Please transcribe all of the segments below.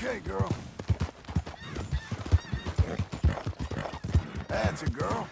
Okay, girl. That's a girl.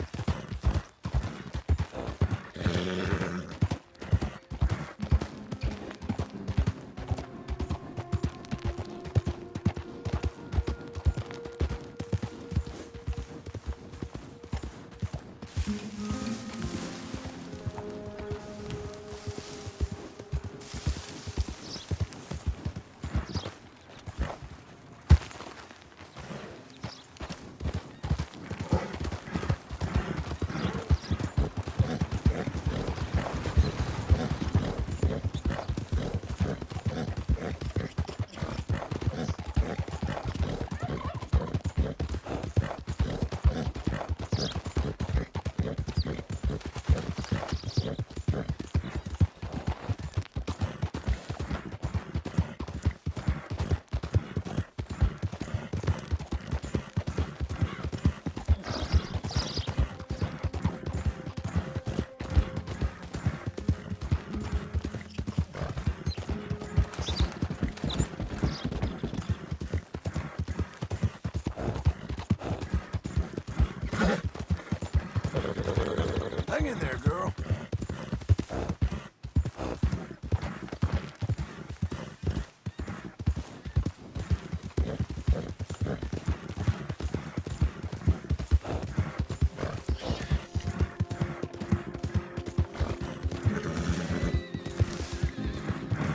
Hang in there, girl.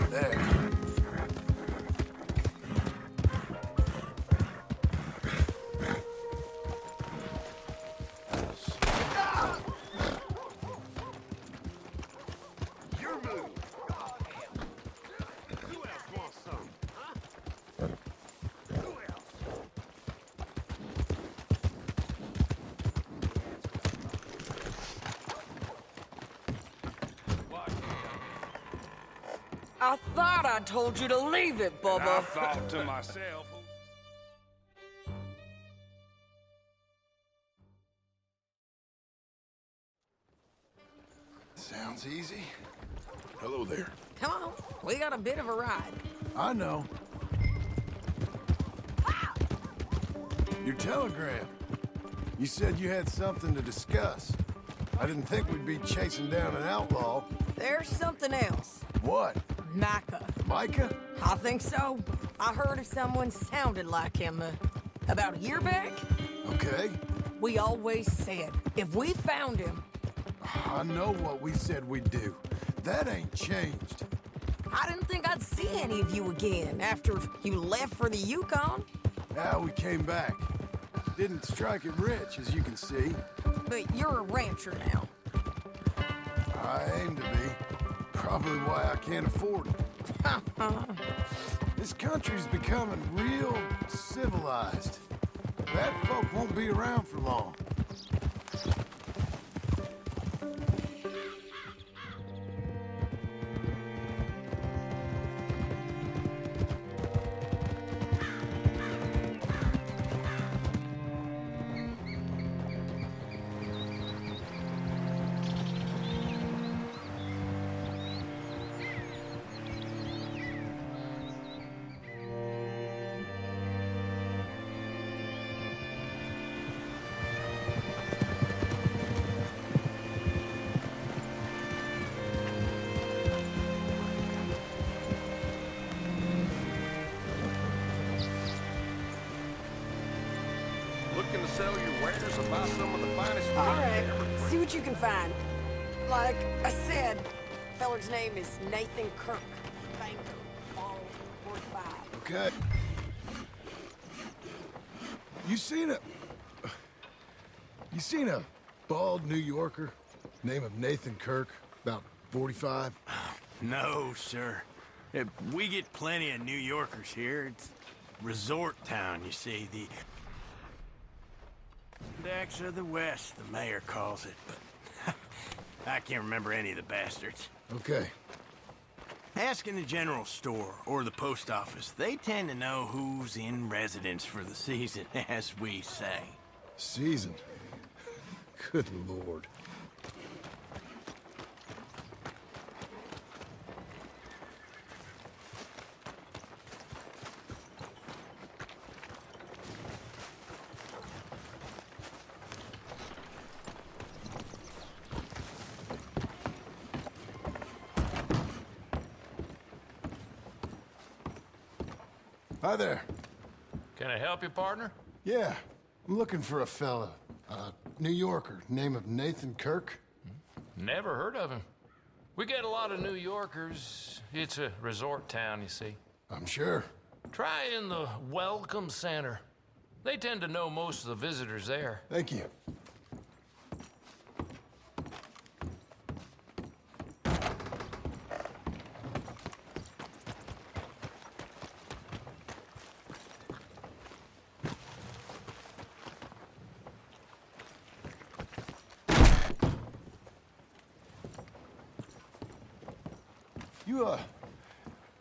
There. Your move. Who else wants some? Huh? Who else? Watch I thought I told you to leave it, it. I Bubba. thought to myself. Sounds easy. Hello there. Come on, we got a bit of a ride. I know. Your telegram. You said you had something to discuss. I didn't think we'd be chasing down an outlaw. There's something else. What? Micah. Micah? I think so. I heard of someone sounded like him about a year back. Okay. We always said, if we found him, I know what we said we'd do. That ain't changed. I didn't think I'd see any of you again after you left for the Yukon. Now we came back. Didn't strike it rich, as you can see. But you're a rancher now. I aim to be. Probably why I can't afford it. This country's becoming real civilized. Bad folk won't be around for long. Looking to sell your wares or buy some of the finest All wood right, ever see what you can find. Like I said, feller's name is Nathan Kirk. Banker, Ball 45. Okay. You seen a bald New Yorker, name of Nathan Kirk, about 45? No, sir. We get plenty of New Yorkers here. It's resort town, you see. The Index of the West, the mayor calls it, but I can't remember any of the bastards. Okay. Ask in the general store or the post office. They tend to know who's in residence for the season, as we say. Season. Good Lord. Hi there. Can I help you, partner? Yeah, I'm looking for a fella. New Yorker, name of Nathan Kirk. Never heard of him. We get a lot of New Yorkers. It's a resort town, you see. I'm sure. Try in the Welcome Center. They tend to know most of the visitors there. Thank you.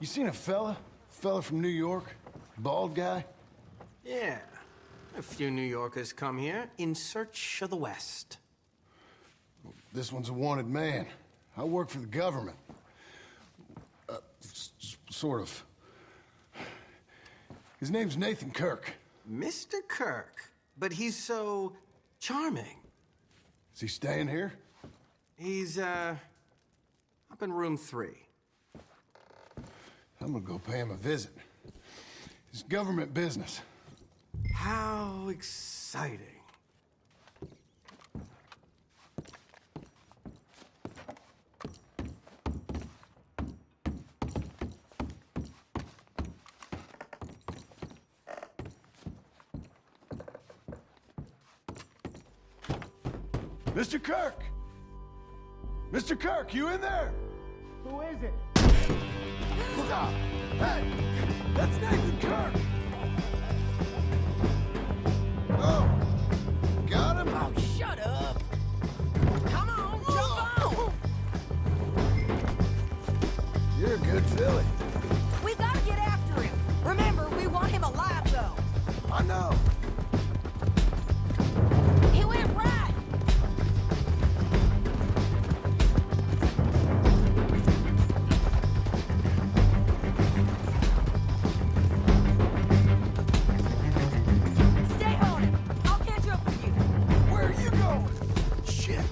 You seen a fella? Fella from New York? Bald guy? Yeah. A few New Yorkers come here in search of the West. This one's a wanted man. I work for the government. Sort of. His name's Nathan Kirk. Mr. Kirk, but he's so charming. Is he staying here? He's, up in room 3. I'm gonna go pay him a visit. It's government business. How exciting. Mr. Kirk! Mr. Kirk, you in there? Who is it? Stop! Hey! That's Nathan Kirk! Oh! Got him? Oh, shut up! Come on, jump on! You're a good filly. We gotta get after him. Remember, we want him alive, though. I know. He went right. Stay on him. I'll catch up with you. Where are you going? Shit.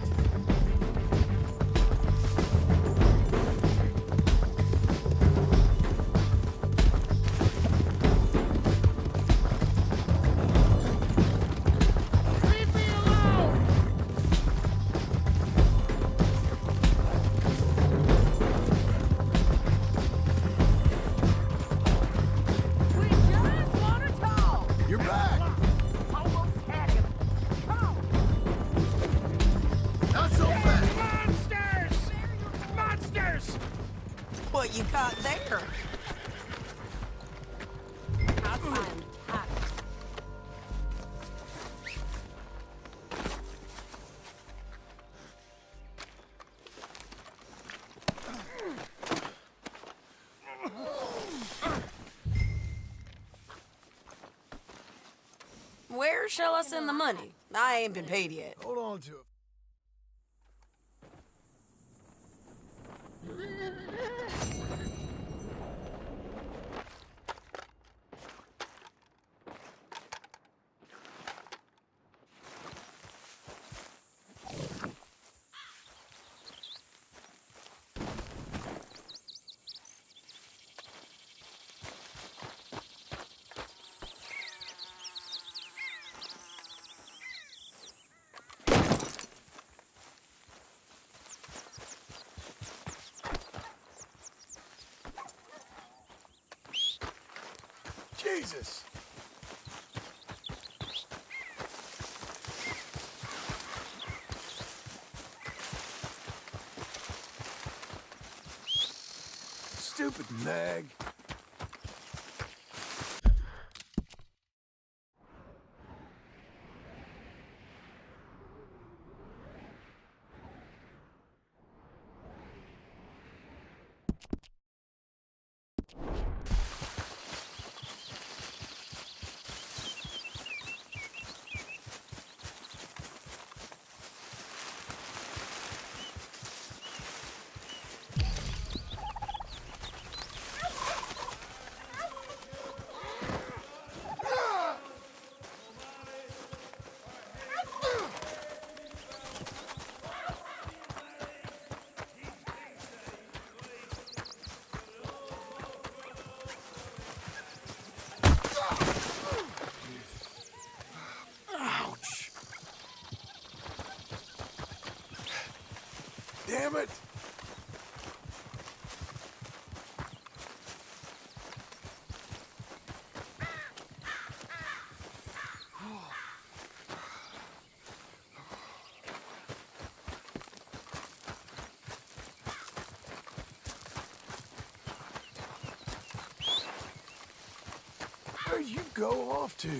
Leave me alone! We just want to talk. You're back. Almost had him. Come on. Not so fast. Monsters! Monsters! What you got there? I'll find hot. Where shall I send the money? I ain't been paid yet. Hold on to it. Jesus! Stupid nag. damn it! Where'd you go off to?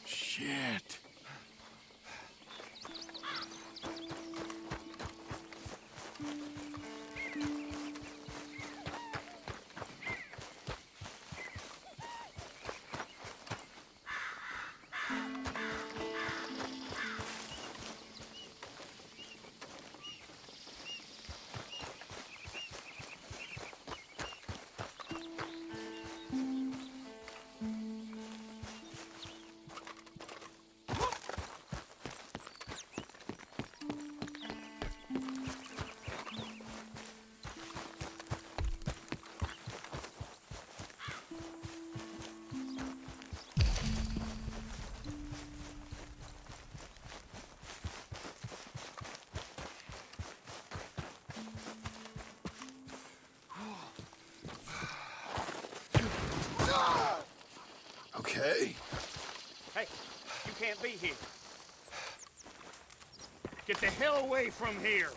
Shit. Okay. Hey, you can't be here. Get the hell away from here.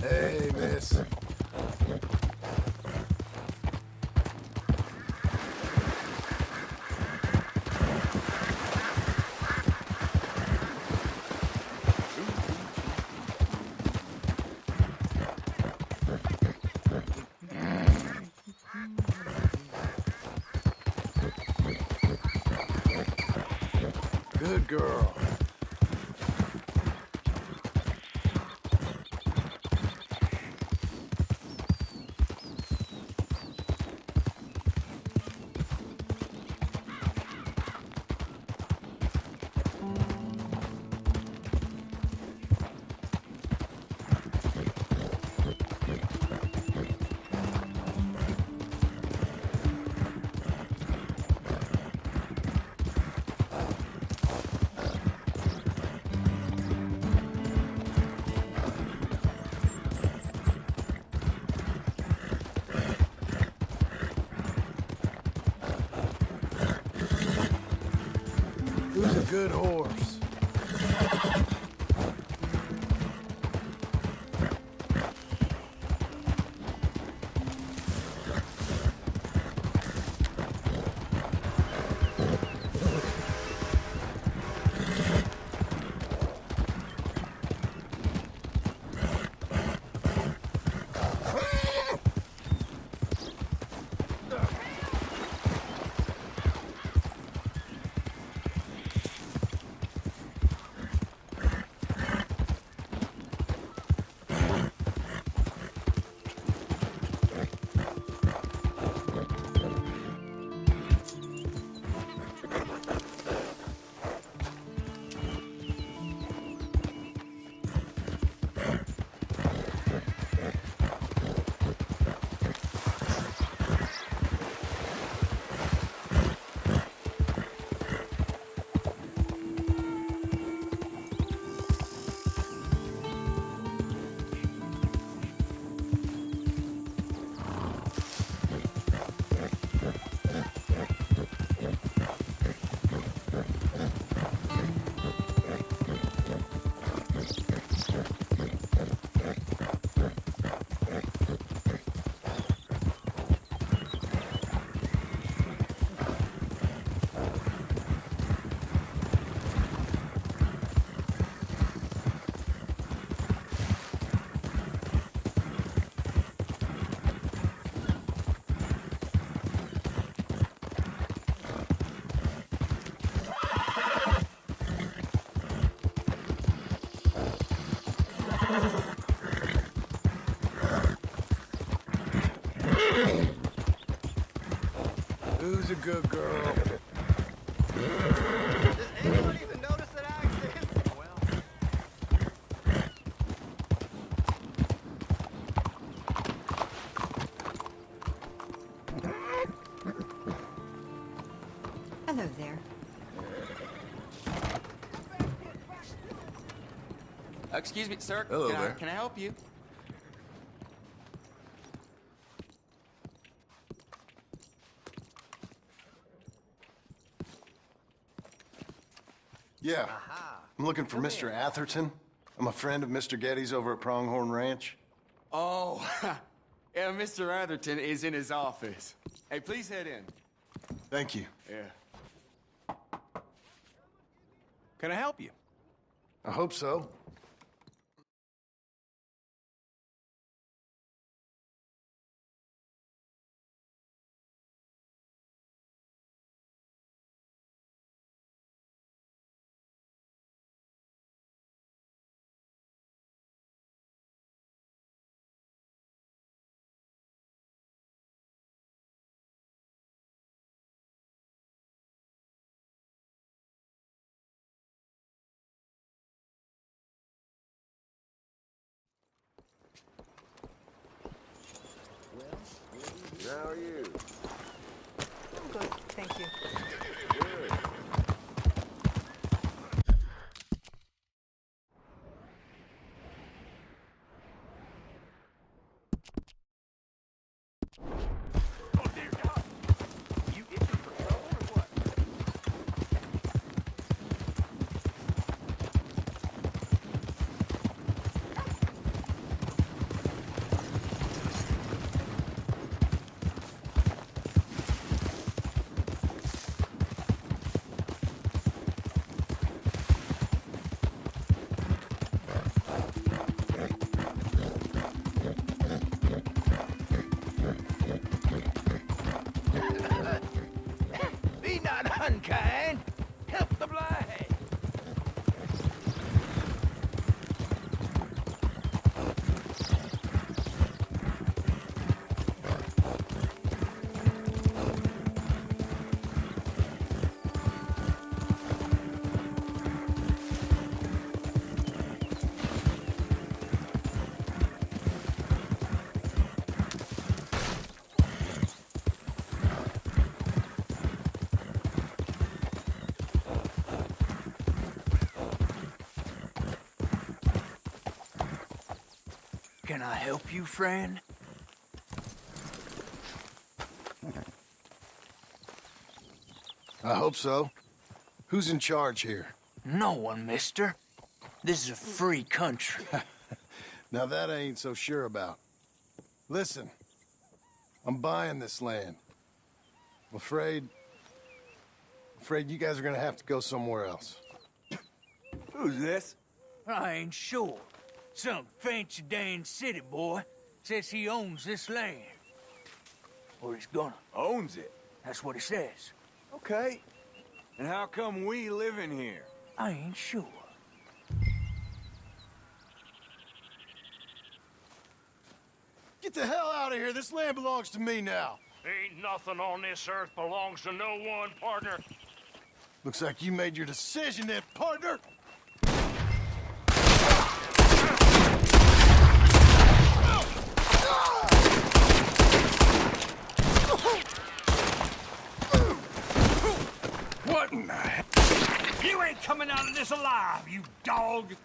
Hey, miss. Good girl. Who's a good horse? Who's a good girl? Does anyone even notice that I exist? Well, Hello there. excuse me, sir. Hello there. Can I help you? Yeah. I'm looking for Mr. Atherton. I'm a friend of Mr. Getty's over at Pronghorn Ranch. Oh, yeah, Mr. Atherton is in his office. Hey, please head in. Thank you. Yeah. Can I help you? I hope so. How are you? I'm good, thank you. Good. Oh, dear God. You itching for trouble or what? Be not unkind. Help the blind. Can I help you, friend? I hope so. Who's in charge here? No one, mister. This is a free country. Now that I ain't so sure about. Listen, I'm buying this land. I'm afraid you guys are gonna have to go somewhere else. Who's this? I ain't sure. Some fancy Dan city boy says he owns this land. Or he's gonna. Owns it. That's what he says. Okay. And how come we live in here? I ain't sure. Get the hell out of here. This land belongs to me now. Ain't nothing on this earth belongs to no one, partner. Looks like you made your decision then, partner. What in the hell? You ain't coming out of this alive, you dog!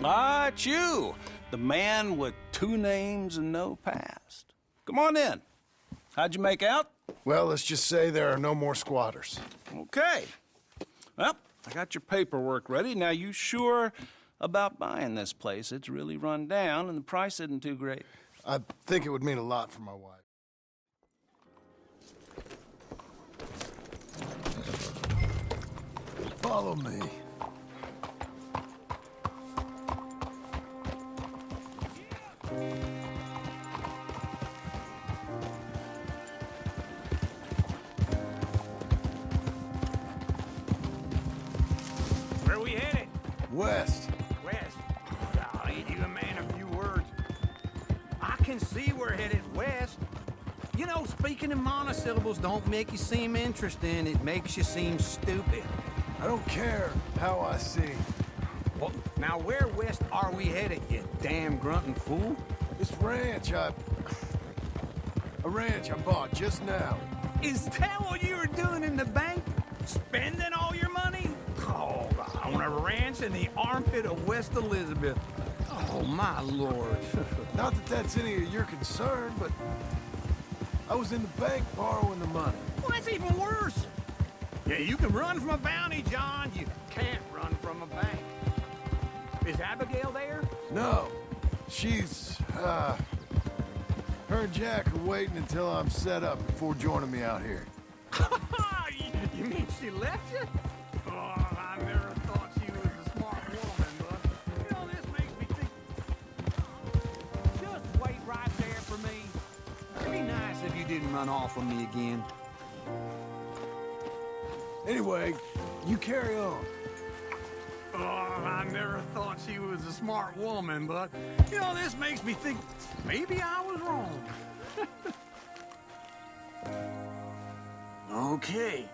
Ah, it's you. The man with 2 names and no past. Come on in. How'd you make out? Well, let's just say there are no more squatters. Okay. Well, I got your paperwork ready. Now, you sure about buying this place? It's really run down, and the price isn't too great. I think it would mean a lot for my wife. Follow me. Where we headed? West. West. Oh, ain't you a man of few words? I can see we're headed west. You know, speaking in monosyllables don't make you seem interesting. It makes you seem stupid. I don't care how I see. Well, now where west are we headed, you damn grunting fool? This ranch a ranch I bought just now. Is that what you were doing in the bank? Spending all your money? Oh, on a ranch in the armpit of West Elizabeth. Oh, my lord. Not that that's any of your concern, but I was in the bank borrowing the money. Well, that's even worse. Yeah, you can run from a bounty, John. You can't run from a bank. Is Abigail there? No. She's, her and Jack are waiting until I'm set up before joining me out here. You mean she left you? Oh, I never thought she was a smart woman, but, you know, this makes me think. Just wait right there for me. It'd be nice if you didn't run off on me again. Anyway, you carry on. Oh, I never thought she was a smart woman, but, you know, this makes me think maybe I was wrong. Okay.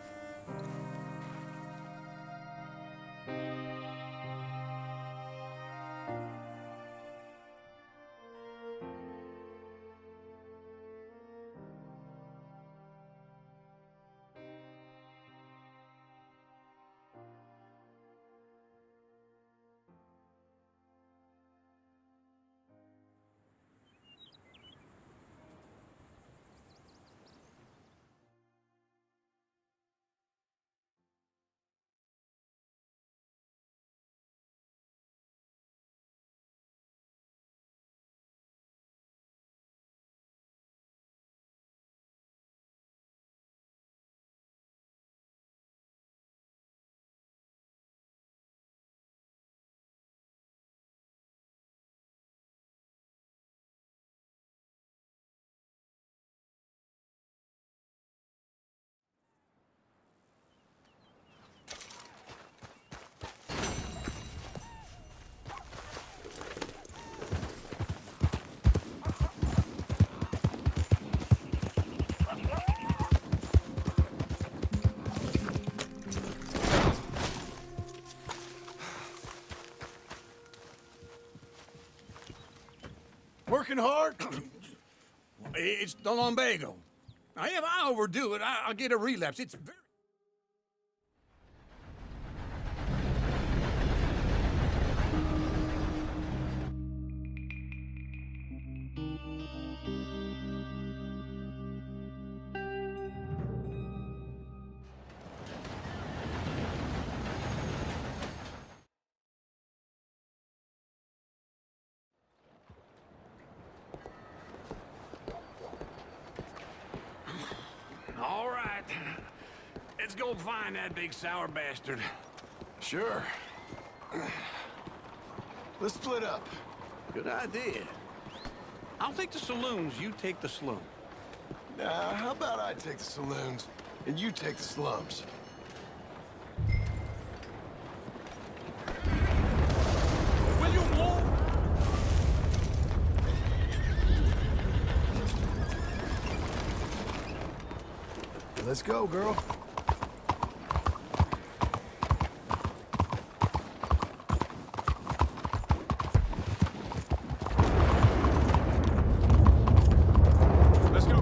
Working hard? It's the lumbago. Now, if I overdo it, I'll get a relapse. It's very... All right. Let's go find that big sour bastard. Sure. Let's split up. Good idea. I'll take the saloons, you take the slum. Nah, how about I take the saloons and you take the slums? Will you move? Let's go, girl. Let's go.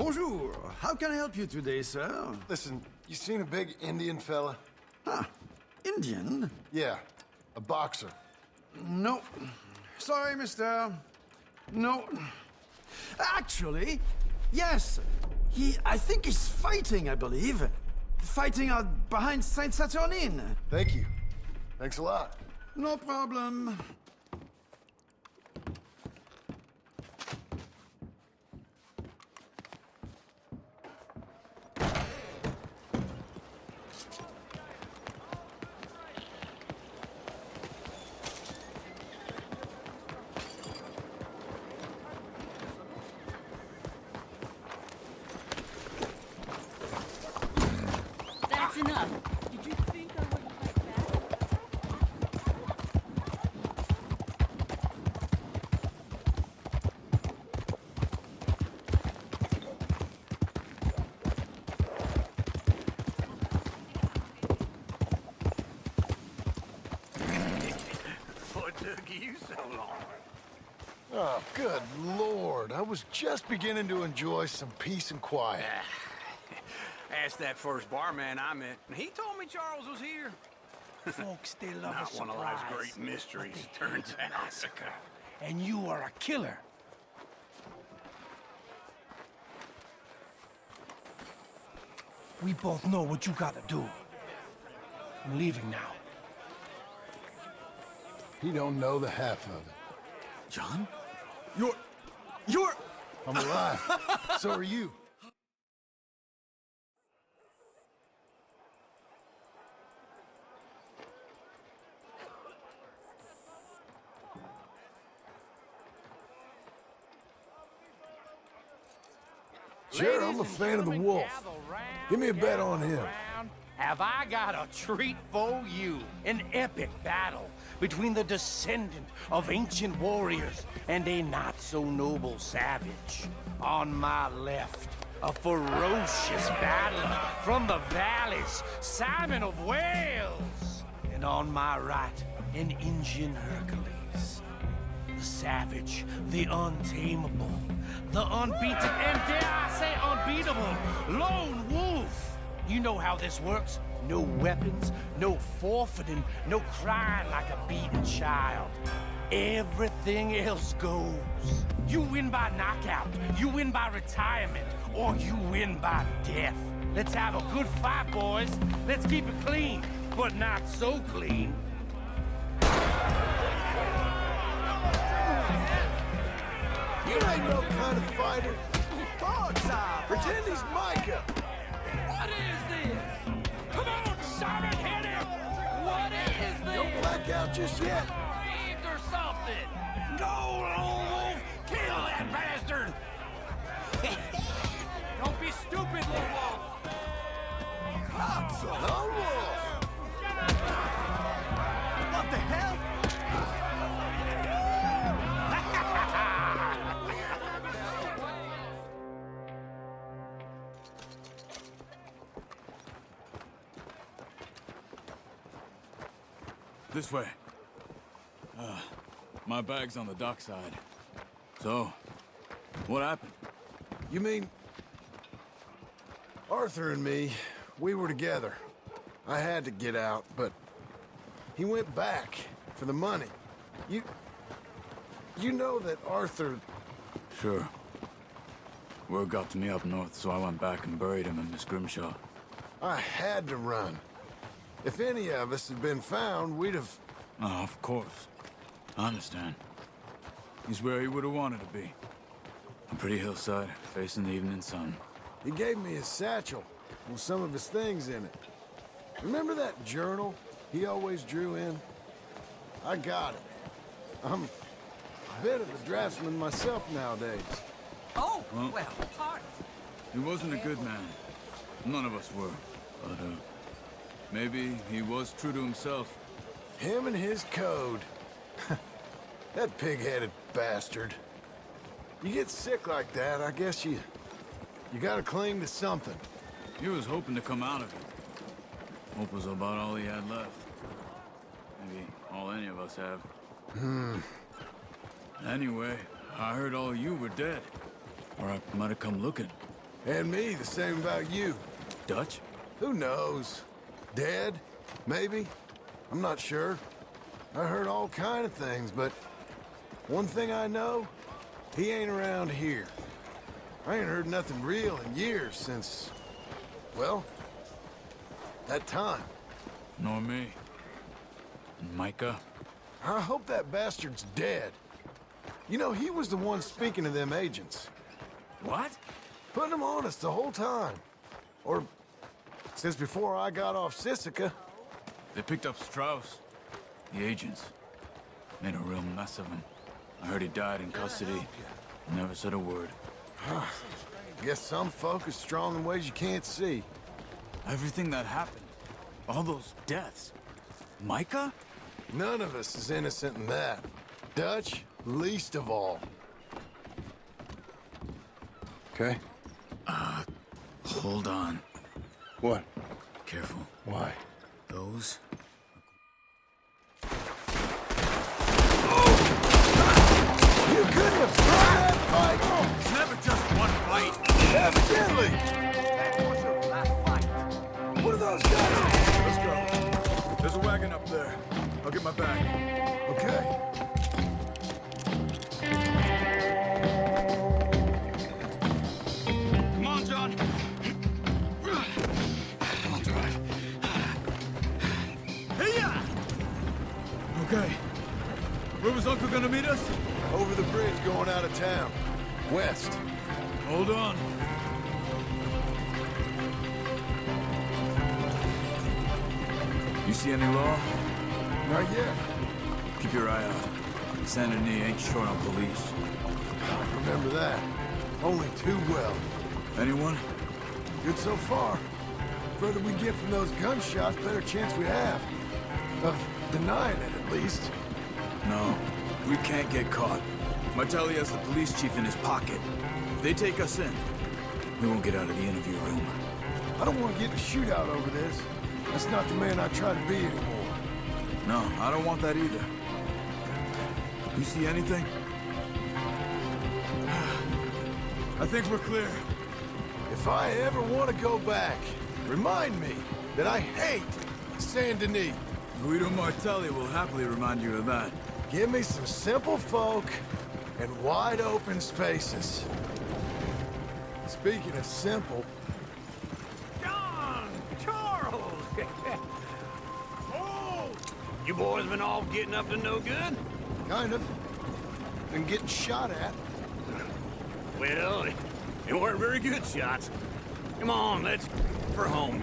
Bonjour. How can I help you today, sir? Listen, you seen a big Indian fella? Huh. Indian? Yeah, a boxer. No. Sorry, mister. No. Actually, yes. I think he's fighting, I believe. Fighting out behind Saint Saturnine. Thank you. Thanks a lot. No problem. That's enough. Did you think I wouldn't fight back? What took you so long? Oh, good Lord. I was just beginning to enjoy some peace and quiet. Asked that first barman I met, and he told me Charles was here. Folks, they love Not a one of surprise. those great mysteries, But they turns hate a out. massacre. And you are a killer. We both know what you gotta do. I'm leaving now. He don't know the half of it. John? You're... I'm alive. So are you. Sure, I'm a fan of the wolf. Give me a bet on him. Have I got a treat for you? An epic battle between the descendant of ancient warriors and a not-so-noble savage. On my left, a ferocious battler from the valleys, Simon of Wales. And on my right, an Indian Hercules. The savage, the untamable, the unbeaten, and dare I say unbeatable, lone wolf. You know how this works. No weapons, no forfeiting, no crying like a beaten child. Everything else goes. You win by knockout, you win by retirement, or you win by death. Let's have a good fight, boys. Let's keep it clean, but not so clean. You ain't no kind of fighter. Pretend he's Micah. What is this? Come on, Simon, hit him! What is this? Don't black out just yet. Breathed or something! Go, lone wolf! Kill that bastard! Don't be stupid, lone wolf! Lone wolf. What the hell? This way. My bag's on the dockside. So, what happened? You mean... Arthur and me, we were together. I had to get out, but... He went back for the money. You know that Arthur... Sure. Word got to me up north, so I went back and buried him in Miss Grimshaw. I had to run. If any of us had been found, we'd have... Oh, of course. I understand. He's where he would have wanted to be. A pretty hillside, facing the evening sun. He gave me his satchel with some of his things in it. Remember that journal he always drew in? I got it. I'm a bit of a draftsman myself nowadays. Oh, well, pardon. He wasn't a good man. None of us were. But, maybe he was true to himself. Him and his code. That pig-headed bastard. You get sick like that, I guess you gotta cling to something. He was hoping to come out of it. Hope was about all he had left. Maybe all any of us have. Anyway, I heard all you were dead. Or I might have come looking. And me, the same about you. Dutch? Who knows? Dead? Maybe? I'm not sure. I heard all kind of things, but one thing I know, he ain't around here. I ain't heard nothing real in years since, well, that time. Nor me. And Micah? I hope that bastard's dead. You know, he was the one speaking to them agents. What? Putting them on us the whole time. Or since before I got off Sisika. They picked up Strauss. The agents. Made a real mess of him. I heard he died in custody. Never said a word. Guess some folk are strong in ways you can't see. Everything that happened. All those deaths. Micah? None of us is innocent in that. Dutch, least of all. Okay? Hold on. What? Careful. Why? Those... You couldn't have thrown that fight! It's never just one fight! Evidently! What are those guys? Let's go. There's a wagon up there. I'll get my bag. Okay. Come on, John. I'll drive. Hey-ya! Okay. Where was Uncle gonna meet us? Over the bridge going out of town. West. Hold on. You see any law? Not yet. Keep your eye out. Saint Denis ain't short on police. I remember that. Only too well. Anyone? Good so far. Further we get from those gunshots, better chance we have. Of denying it, at least. No. We can't get caught. Martelli has the police chief in his pocket. If they take us in, we won't get out of the interview room. I don't want to get in a shootout over this. That's not the man I try to be anymore. No, I don't want that either. You see anything? I think we're clear. If I ever want to go back, remind me that I hate Saint Denis. Guido Martelli will happily remind you of that. Give me some simple folk and wide open spaces. Speaking of simple... John! Charles! Oh! You boys been all getting up to no good? Kind of. Been getting shot at. Well, they weren't very good shots. Come on, let's for home.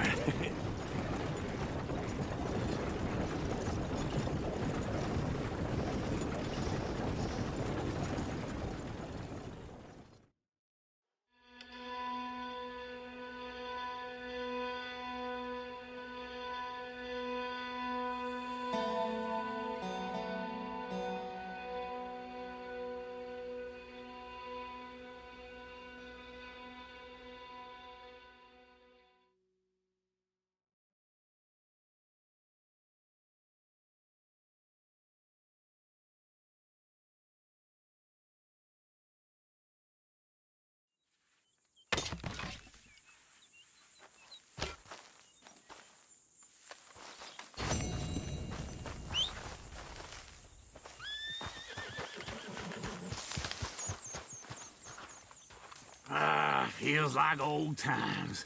Feels like old times.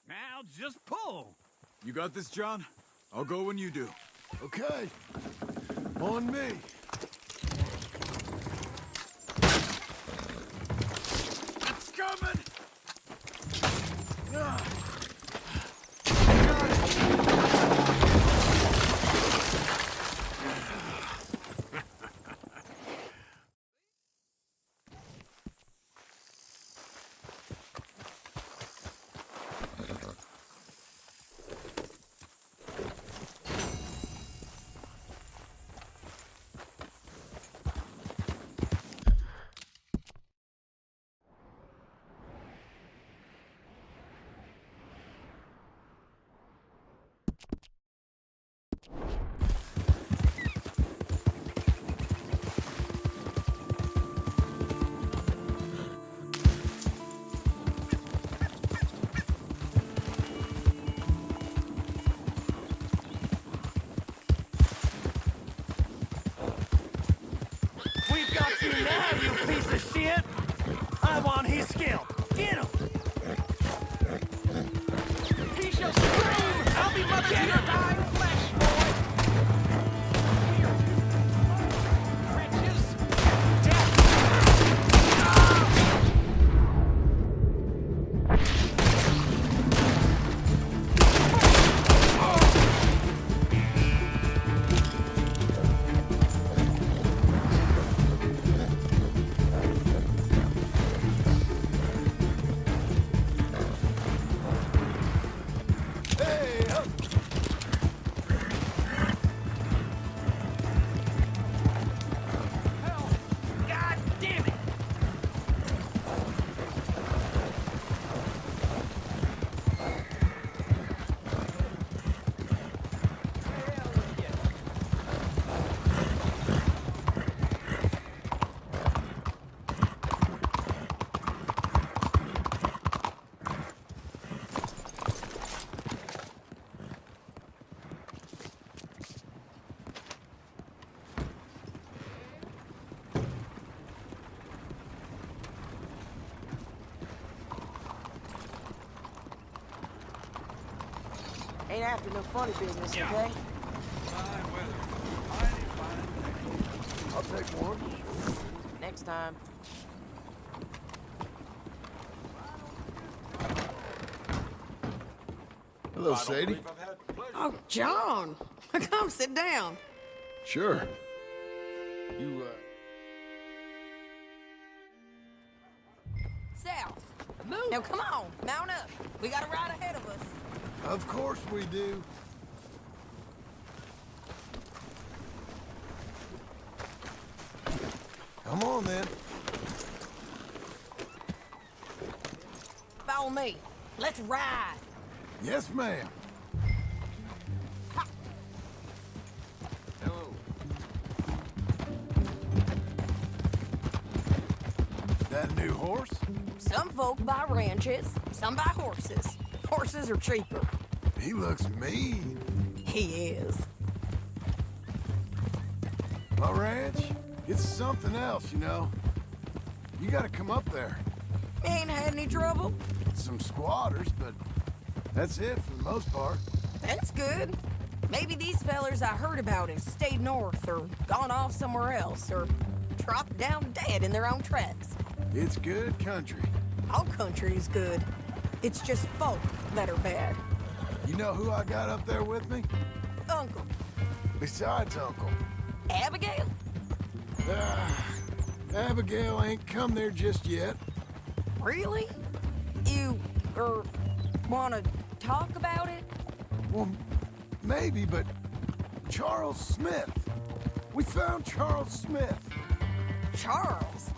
Now just pull. You got this, John? I'll go when you do. Okay. On me. It's coming! piece of shit! I want his scalp! Get him! He shall scream! I'll be mother to your dying flesh, boy! Wretches! Death! God damn it! Ain't after no funny business, okay? I'll take one. Next time. Hello, Sadie. Oh, John! Come sit down. Sure. You, South. Move. Now come on, mount up. We got a ride ahead of us. Of course we do. Come on, then. Follow me. Let's ride. Yes, ma'am. Hello. That new horse? Some folk buy ranches, some buy horses. Horses are cheaper. He looks mean. He is. My ranch? It's something else, you know. You gotta come up there. Ain't had any trouble? Some squatters, but that's it for the most part. That's good. Maybe these fellers I heard about have stayed north or gone off somewhere else or dropped down dead in their own tracks. It's good country. All country is good. It's just folk that are bad. You know who I got up there with me? Uncle. Besides Uncle. Abigail? Abigail ain't come there just yet. Really? You, wanna talk about it? Well, maybe, but Charles Smith. We found Charles Smith. Charles?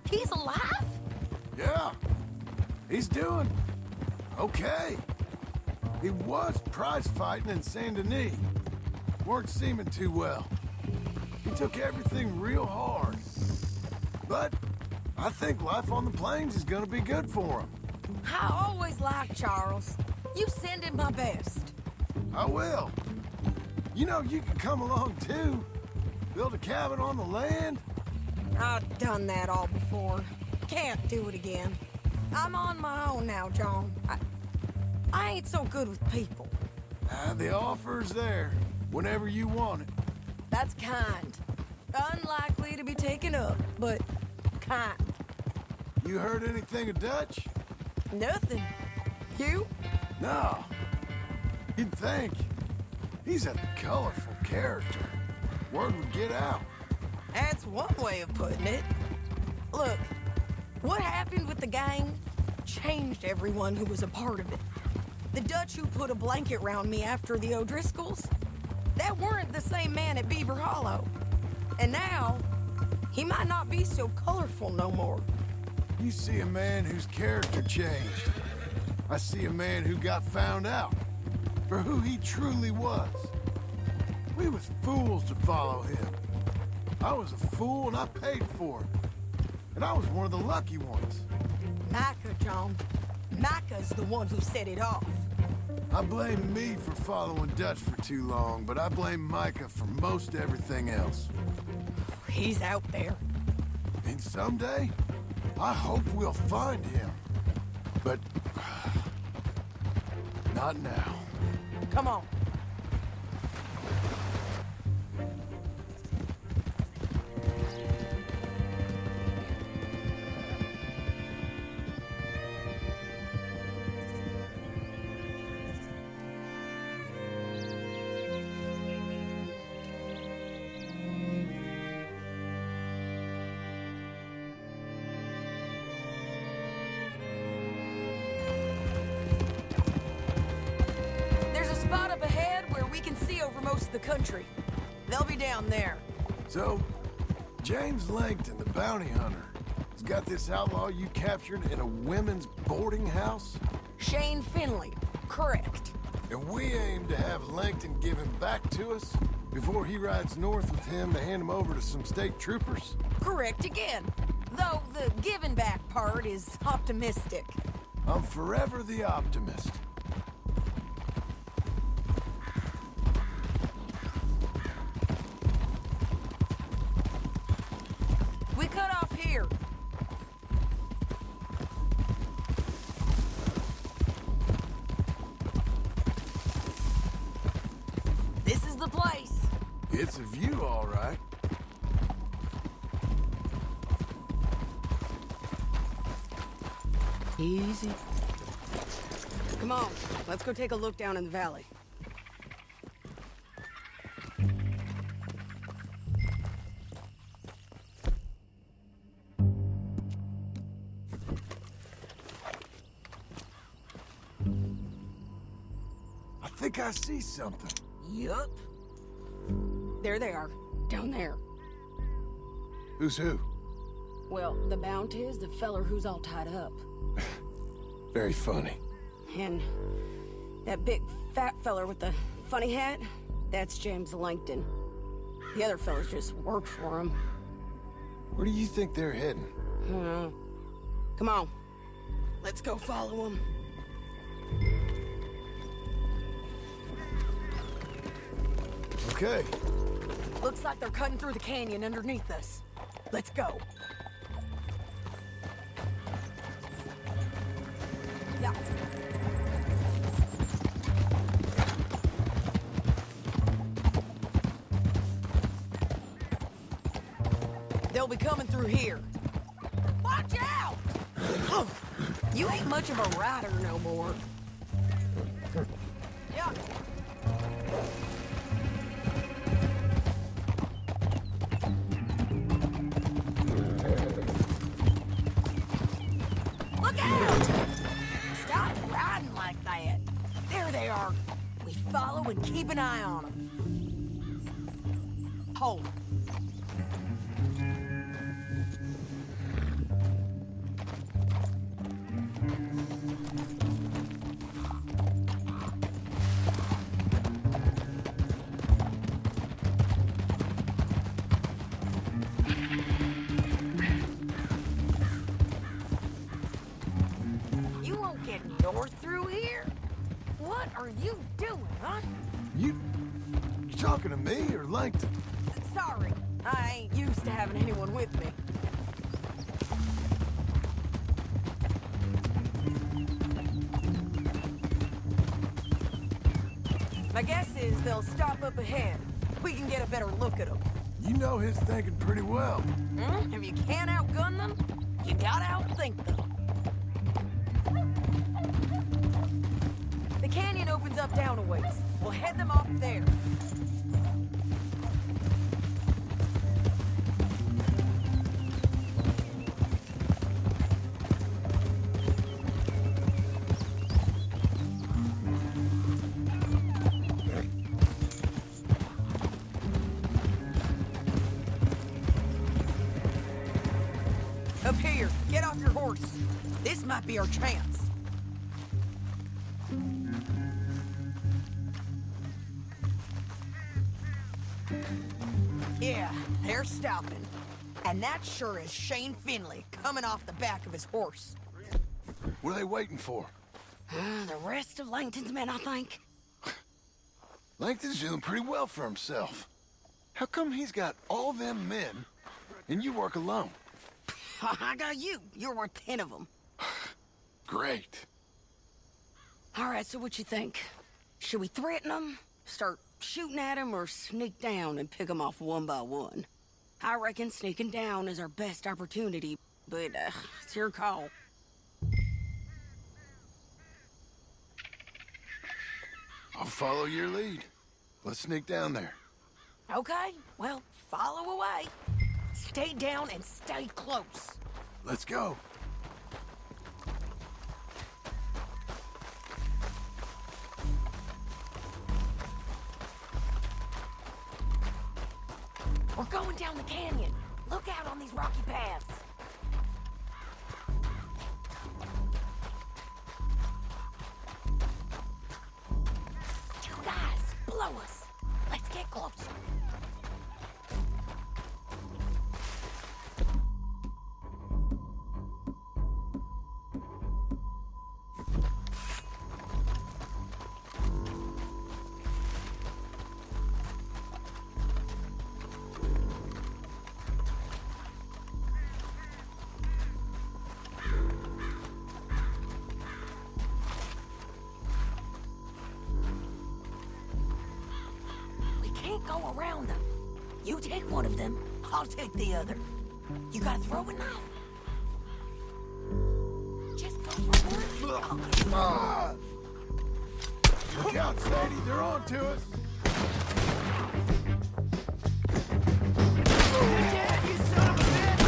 He's alive? Yeah. He's doing okay. He was prize fighting in Saint Denis. Weren't seeming too well. He took everything real hard. But I think life on the plains is gonna be good for him. I always liked Charles. You send him my best. I will. You know, you can come along too. Build a cabin on the land. I've done that all before. Can't do it again. I'm on my own now, John. I ain't so good with people. The offer's there whenever you want it. That's kind. Unlikely to be taken up, but kind. You heard anything of Dutch? Nothing. You? No. You'd think. He's a colorful character. Word would get out. That's one way of putting it. Look, what happened with the gang changed everyone who was a part of it. The Dutch who put a blanket round me after the O'Driscolls, that weren't the same man at Beaver Hollow. And now, he might not be so colorful no more. You see a man whose character changed. I see a man who got found out for who he truly was. We was fools to follow him. I was a fool and I paid for it. And I was one of the lucky ones. Micah, John. Micah's the one who set it off. I blame me for following Dutch for too long, but I blame Micah for most everything else. He's out there. And someday, I hope we'll find him. But... not now. Come on. Most of the country. They'll be down there. So, James Langton, the bounty hunter, has got this outlaw you captured in a women's boarding house? Shane Finley, correct. And we aim to have Langton give him back to us before he rides north with him to hand him over to some state troopers? Correct again. Though the giving back part is optimistic. I'm forever the optimist. We cut off here. This is the place. It's a view, all right. Easy. Come on, let's go take a look down in the valley. I think I see something. Yup. There they are, down there. Who's who? Well, the Bounty is the feller who's all tied up. Very funny. And that big fat feller with the funny hat, that's James Langton. The other fellas just work for him. Where do you think they're heading? Come on, let's go follow them. Okay. Looks like they're cutting through the canyon underneath us. Let's go. Yeah. They'll be coming through here. Watch out! Oh, you ain't much of a rider no more. Yeah. Look out! Stop riding like that. There they are. We follow and keep an eye on them. Hold. You won't get north through here? What are you doing, huh? You talking to me or Langton? Sorry, I ain't used to having anyone with me. My guess is they'll stop up ahead. We can get a better look at them. You know his thinking pretty well. If you can't outgun them, you gotta outthink them. The canyon opens up down a ways. We'll head them off there. Up here, get off your horse. This might be our chance. Yeah, they're stopping. And that sure is Shane Finley coming off the back of his horse. What are they waiting for? The rest of Langton's men, I think. Langton's doing pretty well for himself. How come he's got all them men and you work alone? I got you. You're worth 10 of them. Great. All right, so what you think? Should we threaten them, start shooting at them, or sneak down and pick them off one by one? I reckon sneaking down is our best opportunity, but it's your call. I'll follow your lead. Let's sneak down there. Okay, well, follow away. Stay down and stay close. Let's go. We're going down the canyon. Look out on these rocky paths. You guys, blow us. Let's get closer. Go around them. You take one of them, I'll take the other. You got a throwing knife? Just go for one. Look out, Sadie. They're on to us. You're dead, you son of a bitch!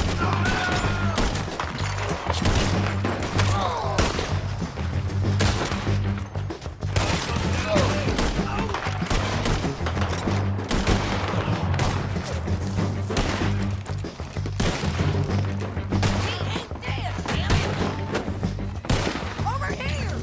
Over here!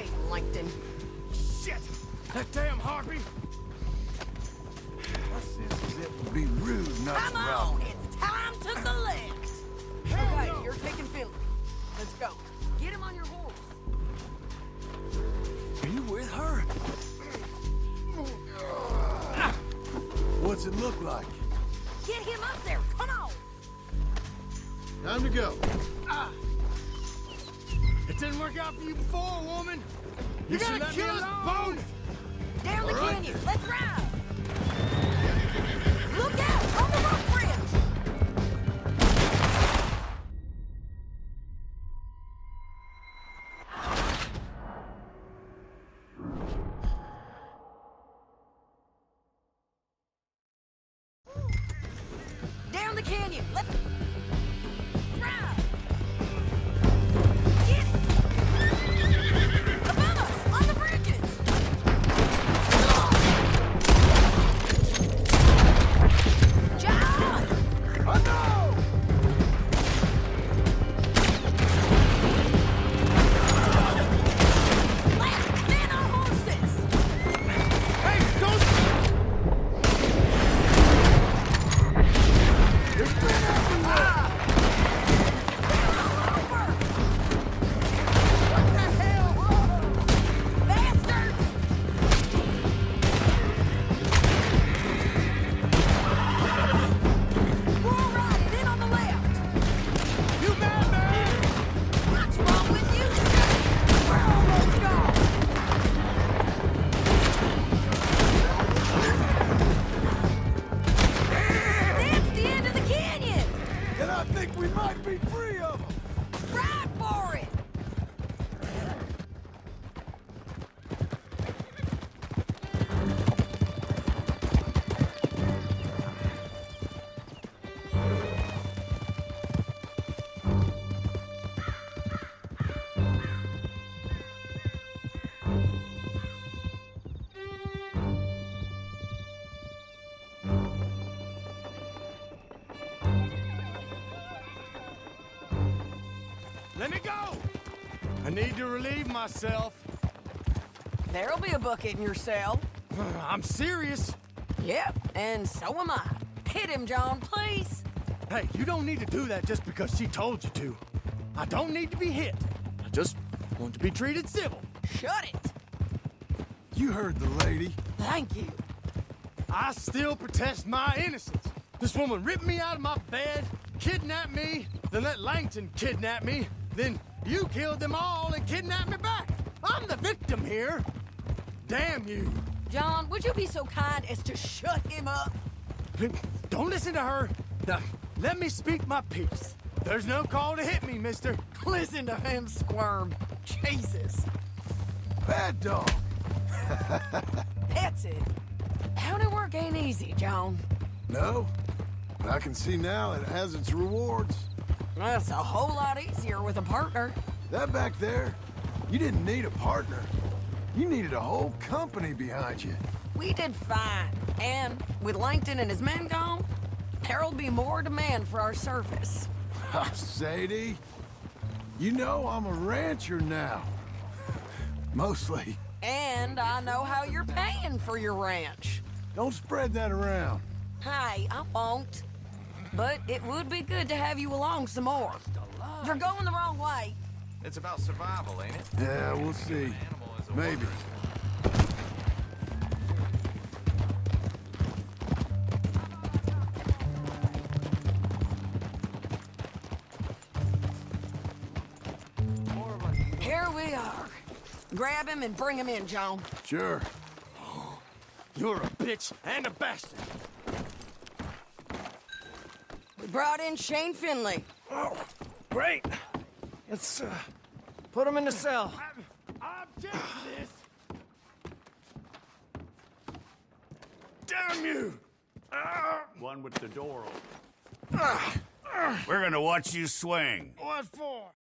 way, Langton. Shit! That damn harpy! My sense is it would be rude not Come to on, rob. it's time to select. Okay, you're taking Finley. Let's go. Get him on your horse. Are you with her? What's it look like? Get him up there. Come on. Time to go. It didn't work out for you before, woman. You gotta gotta kill kill us us both. both. Down the All right. canyon. Let's ride. Look out on the rope bridge. Down the canyon. Let's ride. Get it. Above us on the bridges. John! I know! Last men on horses. Hey, don't... There's men everywhere! What the hell? Bastards! We're all riding in on the left. You madman! What's wrong with you? We're almost gone. That's the end of the canyon. And I think we might be free of them! Ride for it. Let me go! I need to relieve myself. There'll be a bucket in your cell. I'm serious. Yep, and so am I. Hit him, John, please. Hey, you don't need to do that just because she told you to. I don't need to be hit. I just want to be treated civil. Shut it. You heard the lady. Thank you. I still protest my innocence. This woman ripped me out of my bed, kidnapped me, then let Langton kidnap me, then you killed them all and kidnapped me back. I'm the victim here. Damn you. John, would you be so kind as to shut him up? Don't listen to her. Now, let me speak my piece. There's no call to hit me, mister. Listen to him squirm. Jesus. Bad dog. That's it. County work ain't easy, John. No, but I can see now it has its rewards. That's a whole lot easier with a partner. That back there, you didn't need a partner. You needed a whole company behind you. We did fine. And with Langton and his men gone, there'll be more demand for our service. Sadie, you know I'm a rancher now. Mostly. And I know how you're paying for your ranch. Don't spread that around. Hey, I won't. But it would be good to have you along some more. You're going the wrong way. It's about survival, ain't it? Yeah, we'll see. Maybe. Here we are. Grab him and bring him in, John. Sure. You're a bitch and a bastard. We brought in Shane Finley. Oh, great. Let's put him in the cell. I object to this. Damn you! One with the door open. We're gonna watch you swing. What for?